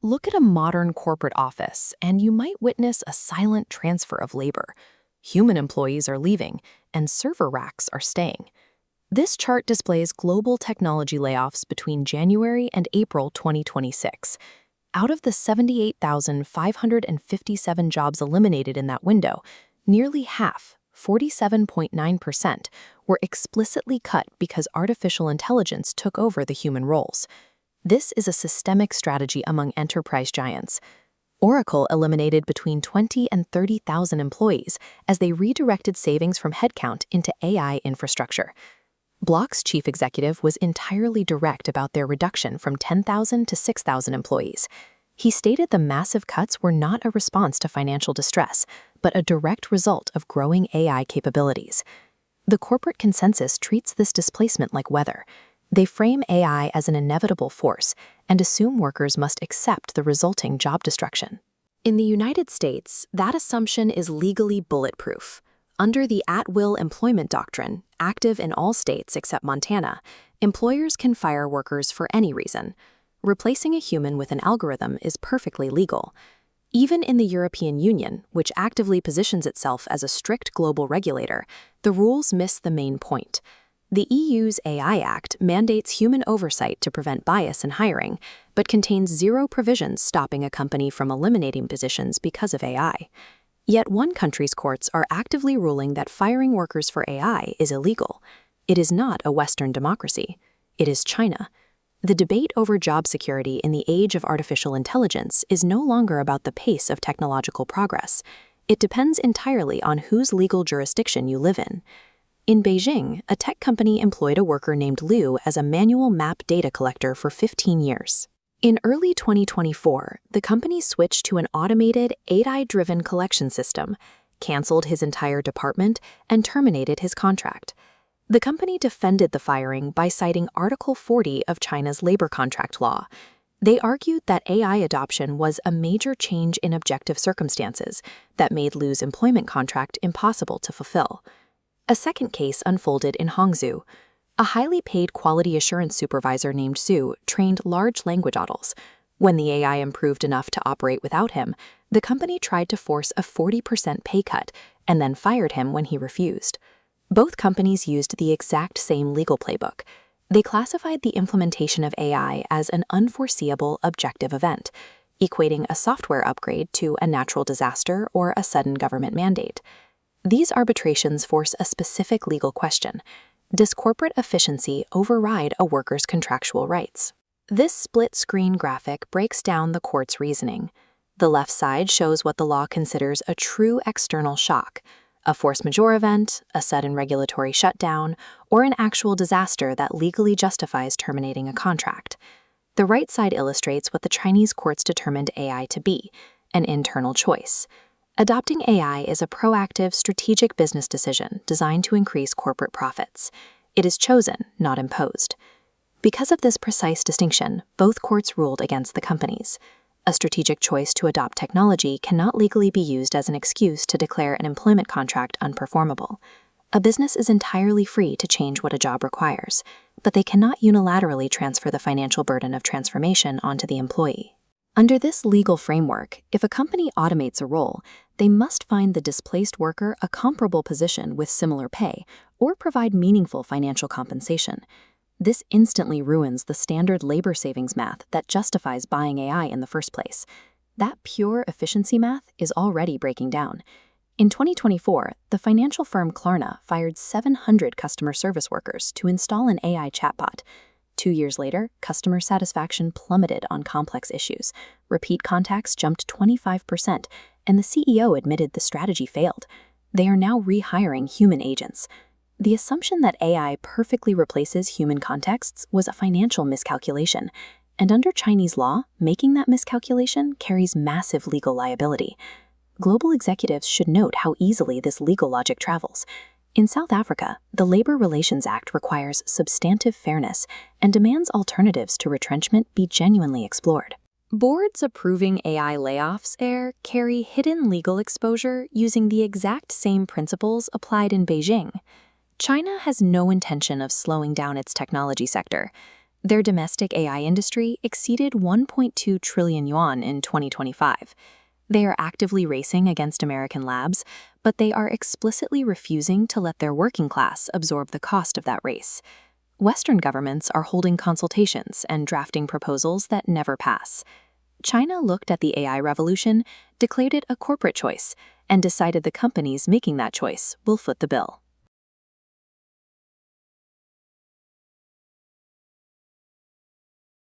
Look at a modern corporate office, and you might witness a silent transfer of labor. Human employees are leaving, and server racks are staying. This chart displays global technology layoffs between January and April 2026. Out of the 78,557 jobs eliminated in that window, nearly half, 47.9%, were explicitly cut because artificial intelligence took over the human roles. This is a systemic strategy among enterprise giants. Oracle eliminated between 20 and 30,000 employees as they redirected savings from headcount into AI infrastructure. Block's chief executive was entirely direct about their reduction from 10,000 to 6,000 employees. He stated the massive cuts were not a response to financial distress, but a direct result of growing AI capabilities. The corporate consensus treats this displacement like weather. They frame AI as an inevitable force and assume workers must accept the resulting job destruction. In the United States, that assumption is legally bulletproof. Under the at-will employment doctrine, active in all states except Montana, employers can fire workers for any reason. Replacing a human with an algorithm is perfectly legal. Even in the European Union, which actively positions itself as a strict global regulator, the rules miss the main point. The EU's AI Act mandates human oversight to prevent bias in hiring, but contains zero provisions stopping a company from eliminating positions because of AI. Yet one country's courts are actively ruling that firing workers for AI is illegal. It is not a Western democracy. It is China. The debate over job security in the age of artificial intelligence is no longer about the pace of technological progress. It depends entirely on whose legal jurisdiction you live in. In Beijing, a tech company employed a worker named Liu as a manual map data collector for 15 years. In early 2024, the company switched to an automated, AI-driven collection system, canceled his entire department, and terminated his contract. The company defended the firing by citing Article 40 of China's labor contract law. They argued that AI adoption was a major change in objective circumstances that made Liu's employment contract impossible to fulfill. A second case unfolded in Hangzhou. A highly paid quality assurance supervisor named Su trained large language models. When the AI improved enough to operate without him, the company tried to force a 40% pay cut and then fired him when he refused. Both companies used the exact same legal playbook. They classified the implementation of AI as an unforeseeable objective event, equating a software upgrade to a natural disaster or a sudden government mandate. These arbitrations force a specific legal question. Does corporate efficiency override a worker's contractual rights? This split-screen graphic breaks down the court's reasoning. The left side shows what the law considers a true external shock, a force majeure event, a sudden regulatory shutdown, or an actual disaster that legally justifies terminating a contract. The right side illustrates what the Chinese courts determined AI to be, an internal choice. Adopting AI is a proactive, strategic business decision designed to increase corporate profits. It is chosen, not imposed. Because of this precise distinction, both courts ruled against the companies. A strategic choice to adopt technology cannot legally be used as an excuse to declare an employment contract unperformable. A business is entirely free to change what a job requires, but they cannot unilaterally transfer the financial burden of transformation onto the employee. Under this legal framework, if a company automates a role, they must find the displaced worker a comparable position with similar pay or provide meaningful financial compensation. This instantly ruins the standard labor savings math that justifies buying AI in the first place. That pure efficiency math is already breaking down. In 2024, the financial firm Klarna fired 700 customer service workers to install an AI chatbot. 2 years later, customer satisfaction plummeted on complex issues. Repeat contacts jumped 25%, and the CEO admitted the strategy failed. They are now rehiring human agents. The assumption that AI perfectly replaces human contexts was a financial miscalculation, and under Chinese law, making that miscalculation carries massive legal liability. Global executives should note how easily this legal logic travels. In South Africa, the Labor Relations Act requires substantive fairness and demands alternatives to retrenchment be genuinely explored. Boards approving AI layoffs carry hidden legal exposure using the exact same principles applied in Beijing. China has no intention of slowing down its technology sector. Their domestic AI industry exceeded 1.2 trillion yuan in 2025. They are actively racing against American labs, but they are explicitly refusing to let their working class absorb the cost of that race. Western governments are holding consultations and drafting proposals that never pass. China looked at the AI revolution, declared it a corporate choice, and decided the companies making that choice will foot the bill.